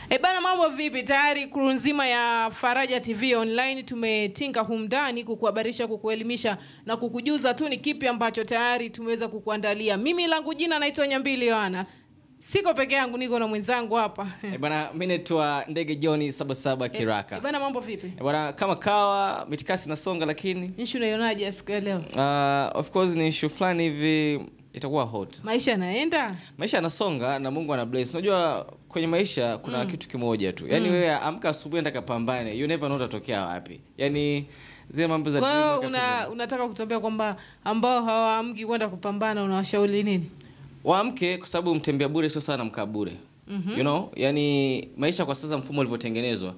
Bana, mambo vipi? Tayari crew nzima ya Faraja TV online tumetinga humdani kukuhabarisha, kukuelimisha na kukujuza tu ni kipi ambacho tayari tumeweza kukuandalia. Mimi langu jina naitwa Nyambili Yohana. Siko peke yangu, niko na mwenzangu hapa. Bana, mimi naitwa Ndege John Sabasaba Kiraka. Bana, mambo vipi? Bana, kama kawa mitikasi nasonga, lakini issue unaionaje siku ya leo? Of course ni issue fulani hivi itakuwa hot. Maisha yanaenda? Maisha yanasonga na Mungu ana bless. Unajua kwenye maisha kuna kitu kimoja tu. Yaani wewe amka asubuhi nataka pambane. You never know utatokea wapi. Yaani zile mambo za dunia. Unataka kutuambia kwamba ambao hawaamki kwenda kupambana unawashauri nini? Waamke kwa sababu mtembea bure sio sana mkaa bure. You know? Yaani maisha kwa sasa mfumo ulivyotengenezwa.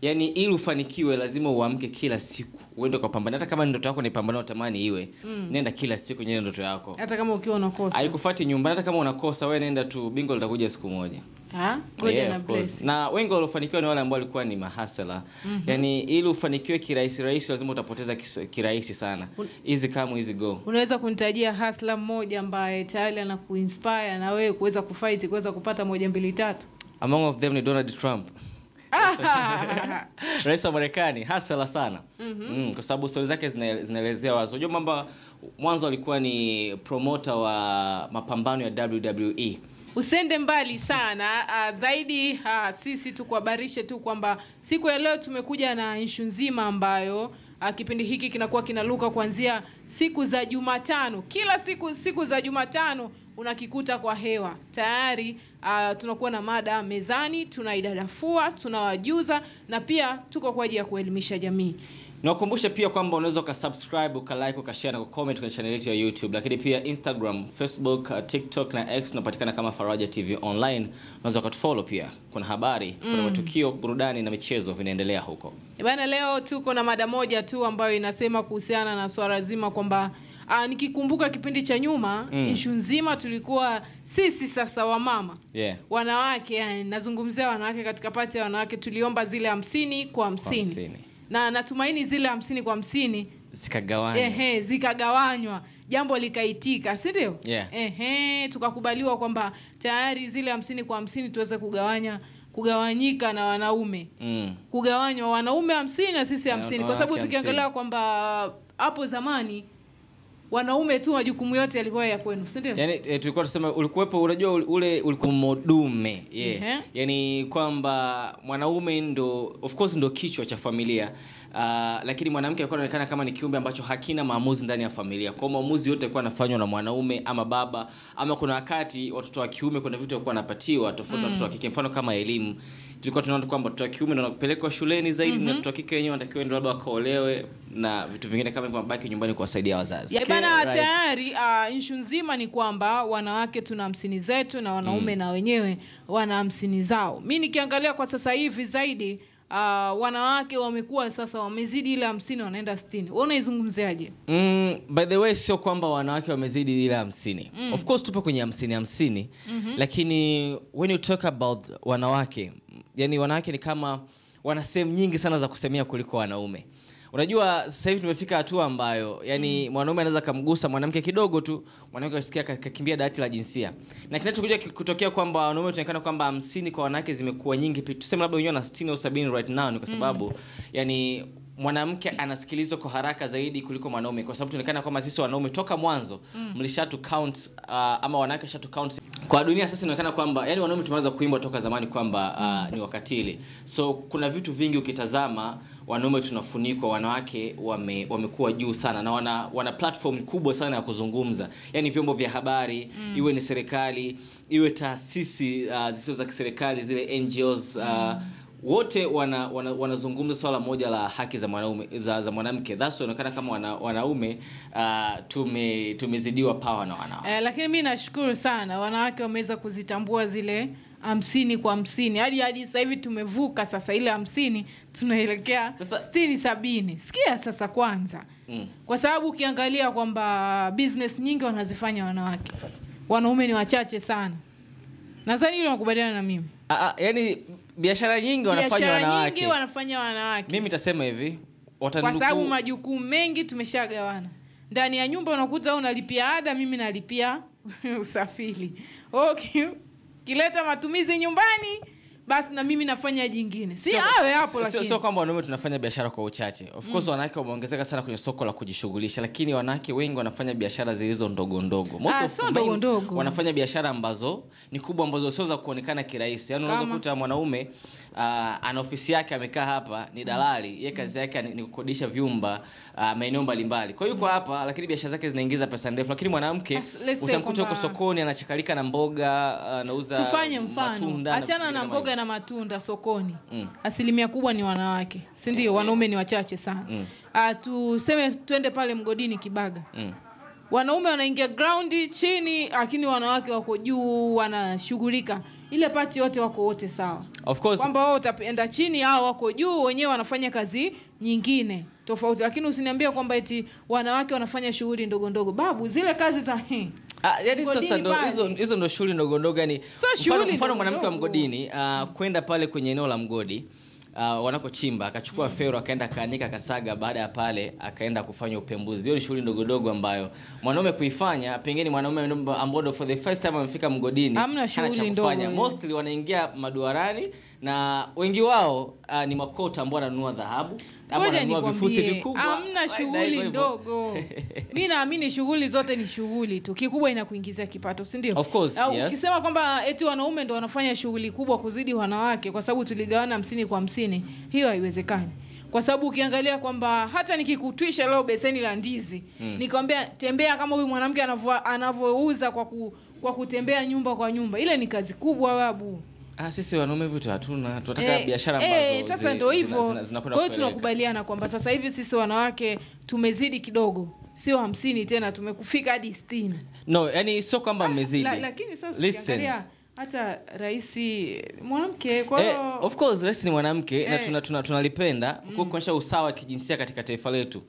Yaani ili ufanikiwe lazima uamke kila siku. Uende kupambana. Hata kama ndoto yako ni pambano unatamani iwe, nenda kila siku nyenye ndoto yako. Hata kama ukiwa unakosa. Haikufuati nyumbani, hata kama unakosa wewe nenda tu, bingo litakuja siku moja. Ngoja na bless. Na wengi waliofanikiwa ni wale ambao walikuwa ni mahasala. Yaani ili ufanikiwe kirahisi lazima utapoteza kirahisi sana. Easy come easy go. Unaweza kunitajia hustler mmoja ambaye tayari anakuinspire na wewe kuweza kufight, kuweza kupata 1 2 3? Among of them ni Donald Trump. Rais wa Marekani hustler sana. Kwa sababu stories zake zinaelezea wazo. Unajua mambo mwanzo alikuwa ni promoter wa mapambano ya WWE. Usende mbali sana zaidi sisi tukuhabarishe tu kwamba siku ya leo tumekuja na issue nzima ambayo kipindi hiki kinakuwa kinaluka kuanzia siku za Jumatano. Kila siku za Jumatano unakikuta kwa hewa. Tayari tunakuwa na mada mezani, tunaidadafua, tunawajuza na pia tuko kwa ajili ya kuelimisha jamii. Nakukumbusha pia kwamba unaweza ukasubscribe, ukalike, ukashare na kucomment kwenye channel yetu ya YouTube, lakini pia Instagram, Facebook, TikTok na X tunapatikana kama Faraja TV online. Unaweza ukatufollow pia. Kuna habari, kuna matukio, burudani na michezo vinaendelea huko. Bana, leo tuko na mada moja tu ambayo inasema kuhusiana na swala zima kwamba nikikumbuka kipindi cha nyuma issue nzima tulikuwa sisi sasa wamama. Wanawake, yani nazungumzia wanawake katika pati ya wanawake, tuliomba zile 50 kwa 50. Na natumaini zile 50 kwa 50 zikagawanywa. Zikagawanywa. Jambo likaitika, si ndio? Tukakubaliwa kwamba tayari zile 50 kwa 50 tuweze kugawanyika na wanaume. Kugawanywa wanaume 50 na sisi 50 kwa sababu tukiangalia kwamba hapo zamani wanaume tu majukumu yote yalikuwa ya kwenu, si ndio? Yaani tulikuwa tunasema ulikuwepo, unajua ule ulikuwa modume. Yaani kwamba mwanaume ndo of course ndo kichwa cha familia. Lakini mwanamke alikuwa anaonekana kama ni kiumbe ambacho hakina maamuzi ndani ya familia. Kwa maamuzi yote yalikuwa yanafanywa na mwanaume ama baba, ama kuna wakati watoto wa kiume kuna vitu walikuwa wanapatiwa tofauti na watoto wa kike. Mfano kama elimu. Tulikuwa tunaona kwamba watoto wa kiume ndio wanapelekwa shuleni zaidi na watoto wa kike wenyewe wanatakiwa ndio labda wakaolewe na vitu vingine kama hivyo, mabaki nyumbani kuwasaidia wazazi. Tayari issue nzima ni kwamba wanawake tuna 50 zetu na wanaume na wenyewe wana 50 zao. Mimi nikiangalia kwa sasa hivi zaidi wanawake wamekuwa sasa wamezidi ile 50 wanaenda 60. Wewe unaizungumziaje? By the way, sio kwamba wanawake wamezidi ile 50. Of course tupo kwenye 50. Lakini when you talk about wanawake, yani wanawake ni kama wana sehemu nyingi sana za kusemea kuliko wanaume. Unajua sasa hivi tumefika hatua ambayo yani mwanaume anaweza kumgusa mwanamke kidogo tu, mwanamke asikia kakimbia dawati la jinsia. Na kinachokuja kutokea kwamba wanaume tunaonekana kwamba 50 kwa wanawake zimekuwa nyingi, tuseme labda wenyewe na 60 au 70 right now, ni kwa sababu yani mwanamke anasikilizwa kwa haraka zaidi kuliko mwanaume, kwa sababu tunaonekana kwamba sisi wanaume toka mwanzo mlishatu count ama wanawake shatu count. Kwa dunia sasa inaonekana kwamba yani wanaume tumeanza kuimba toka zamani kwamba ni wakatili. So kuna vitu vingi ukitazama wanaume tunafunikwa, wanawake wamekuwa juu sana na wana platform kubwa sana ya kuzungumza. Yani vyombo vya habari, iwe ni serikali, iwe taasisi zisizo za kiserikali, zile NGOs, wote wanazungumza swala moja la haki za mwanaume za mwanamke. That's inaonekana kama wanaume tumezidiwa power na wanawake. Lakini mimi nashukuru sana wanawake wameweza kuzitambua zile 50 kwa 50. Hadi sasa hivi tumevuka sasa ile 50 tunaelekea 60 70. Sikia sasa kwanza. Kwa sababu ukiangalia kwamba business nyingi wanazifanya wanawake. Wanaume ni wachache sana. Nadhani hilo unakubaliana na mimi. Yani biashara nyingi wanafanya wanawake. Mimi nitasema hivi, kwa sababu majukumu mengi tumeshagawana. Ndani ya nyumba unakuta unalipia ada, mimi nalipia usafiri. Kileta matumizi nyumbani, basi na mimi nafanya jingine. Si awe hapo lakini. Sio kwamba wanaume tunafanya biashara kwa uchache. Of course wanawake wameongezeka sana kwenye soko la kujishughulisha, lakini wanawake wengi wanafanya biashara zilizo ndogo ndogo. Most of them wanafanya biashara ambazo ni kubwa, ambazo sio za kuonekana kirahisi. Yaani unaweza kukuta mwanaume ana ofisi yake amekaa hapa, ni dalali, yeye kazi yake ni kukodisha vyumba maeneo mbalimbali. Kwa hiyo yuko hapa lakini biashara zake zinaingiza pesa ndefu, lakini mwanamke utamkuta huko sokoni anachakalika na mboga, anauza matunda. Achana na mboga na matunda sokoni. Asilimia kubwa ni wanawake, si ndio? Wanaume ni wachache sana. Tuseme twende pale mgodini Kibaga. Wanaume wanaingia ground chini, lakini wanawake wako juu wanashughulika. Ile pati yote wako wote sawa. Of course. Kwamba wao utaenda chini, hao wako juu, wenyewe wanafanya kazi nyingine tofauti. Lakini usiniambie kwamba eti wanawake wanafanya shughuli ndogo ndogo. Babu, zile kazi za yaani sasa ndo hizo ndo shughuli ndogo ndogo. Yani mfano mwanamke wa mgodini kwenda pale kwenye eneo la mgodi wanakochimba, akachukua fero akaenda kaanika kasaga, baada ya pale akaenda kufanya upembuzi. Hiyo ni shughuli ndogo ndogo ambayo mwanaume kuifanya, pengine mwanaume ambao for the first time amefika mgodini hana shughuli ndogo. Mostly wanaingia maduarani, na wengi wao ni makota ambao wananunua dhahabu ama wananunua vifusi vikubwa. Hamna shughuli ndogo. Mimi naamini shughuli zote ni shughuli tu. Kikubwa inakuingizia kipato, si ndio? Of course, yes. Ukisema kwamba eti wanaume ndio wanafanya shughuli kubwa kuzidi wanawake kwa sababu tuligawana 50 kwa 50, hiyo haiwezekani. Kwa sababu ukiangalia kwamba hata nikikutwisha leo beseni la ndizi, nikwambia tembea kama huyu mwanamke anavouza kwa kutembea nyumba kwa nyumba, ile ni kazi kubwa babu. Sisi wanaume vitu hatuna, tunataka biashara ambazo sasa ndio hivyo. Kwa hiyo tunakubaliana kwamba sasa hivi sisi wanawake tumezidi kidogo. Sio 50 tena, tumekufika hadi 60. No, yani sio kwamba mmezidi. Lakini sasa ukiangalia hata rais mwanamke, kwa hiyo of course rais ni mwanamke na tunalipenda kuonyesha usawa wa kijinsia katika taifa letu.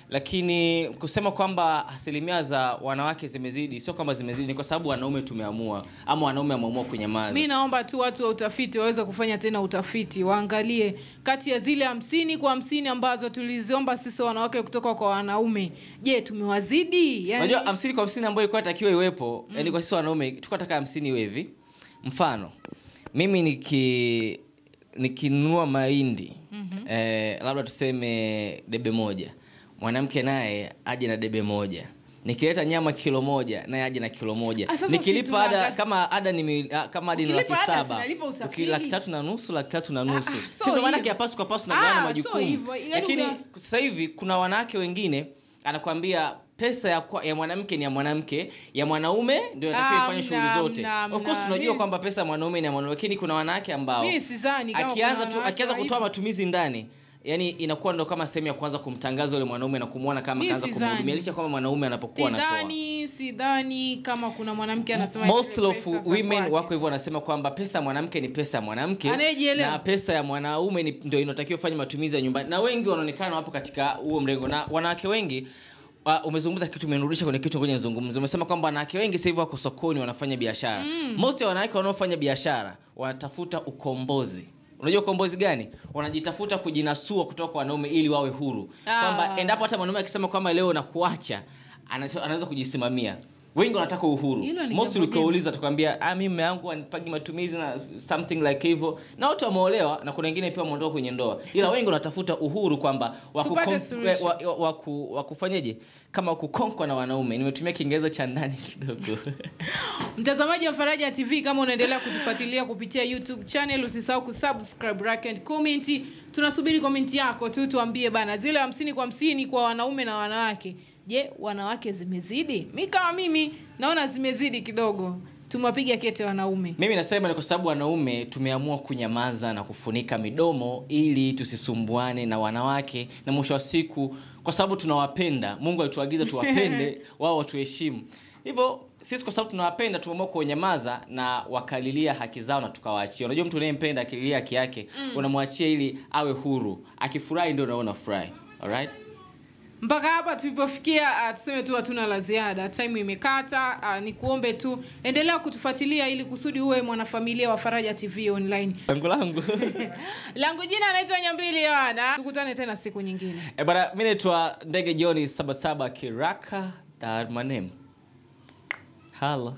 Lakini kusema kwamba asilimia za wanawake zimezidi, sio kwamba zimezidi, ni kwa sababu wanaume tumeamua, ama wanaume wameamua kunyamaza. Mimi naomba tu watu wa utafiti waweze kufanya tena utafiti, waangalie kati ya zile 50 kwa 50 ambazo tuliziomba sisi wanawake kutoka kwa wanaume, je, tumewazidi? Yani unajua 50 kwa 50 ambayo ilikuwa inatakiwa iwepo, yani kwa sisi wanaume tulikuwa tunataka 50 iwe hivi. Mfano, mimi nikinunua mahindi, labda tuseme debe moja, mwanamke naye aje na debe moja. Nikileta nyama kilo moja naye aje na kilo moja. Nikilipa ada kama ada ni kama ada ni 700, ukilaki 3.5, 3.5. Sio maana yake pasu kwa pasu na gawana majukumu. Lakini sasa hivi kuna wanawake wengine anakuambia pesa ya mwanamke ni ya mwanamke, ya mwanaume ndio inatakiwa ifanye shughuli zote. Of course tunajua kwamba pesa ya mwanaume ni ya mwanaume, lakini kuna wanawake ambao akianza kutoa matumizi ndani, yani inakuwa ndo kama sehemu ya kwanza kumtangaza yule mwanaume na kumuona kama kaanza kumhudumia, licha kwamba mwanaume anapokuwa anatoa. Sidhani kama kuna mwanamke anasema most of women wako hivyo, wanasema kwamba pesa ya mwanamke ni pesa ya mwanamke na pesa ya mwanaume ndio inatakiwa fanye matumizi ya nyumbani, na wengi wanaonekana wapo katika huo mrengo. Na wanawake wengi umezungumza kitu, umenirudisha kwenye kitu ngoja nizungumze. Umesema kwamba wanawake wengi sasa hivi wako sokoni wanafanya biashara. Most ya wanawake wanaofanya biashara wanatafuta ukombozi. Unajua ukombozi gani? Wanajitafuta kujinasua kutoka kwa wanaume ili wawe huru. Kwamba endapo hata mwanaume akisema kwamba leo nakuacha, anaweza kujisimamia. Wengi wanataka uhuru. Most ukiuliza tukwambia mimi mume wangu anipagi matumizi na something like hivyo. Na watu wameolewa na kuna wengine pia wameondoka kwenye ndoa. Ila wengi wanatafuta uhuru kwamba wakufanyaje kama kukonkwa na wanaume. Nimetumia Kiingereza cha ndani kidogo. Mtazamaji wa Faraja TV, kama unaendelea kutufuatilia kupitia YouTube channel, usisahau kusubscribe, like and comment. Tunasubiri comment yako tu, tuambie bana zile 50 kwa 50 kwa wanaume na wanawake. Je, wanawake zimezidi? Mimi kama mimi naona zimezidi kidogo. Tumewapiga kete wanaume. Mimi nasema ni kwa sababu wanaume tumeamua kunyamaza na kufunika midomo ili tusisumbuane na wanawake, na mwisho wa siku kwa sababu tunawapenda. Mungu alituagiza tuwapende, wao watuheshimu. Hivyo sisi kwa sababu tunawapenda tumeamua kunyamaza na wakalilia haki zao na tukawaachia. Unajua mtu unayempenda akililia haki yake, unamwachia ili awe huru. Akifurahi ndio unaona furahi. Alright? Mpaka hapa tulipofikia, tuseme tu hatuna la ziada. Time imekata. Ni kuombe tu endelea kutufuatilia ili kusudi uwe mwanafamilia wa Faraja TV online. Langu jina naitwa Nyambili Yohana. Tukutane tena siku nyingine. Bana, mimi naitwa Ndege John 77 Kiraka. That my name. Hello.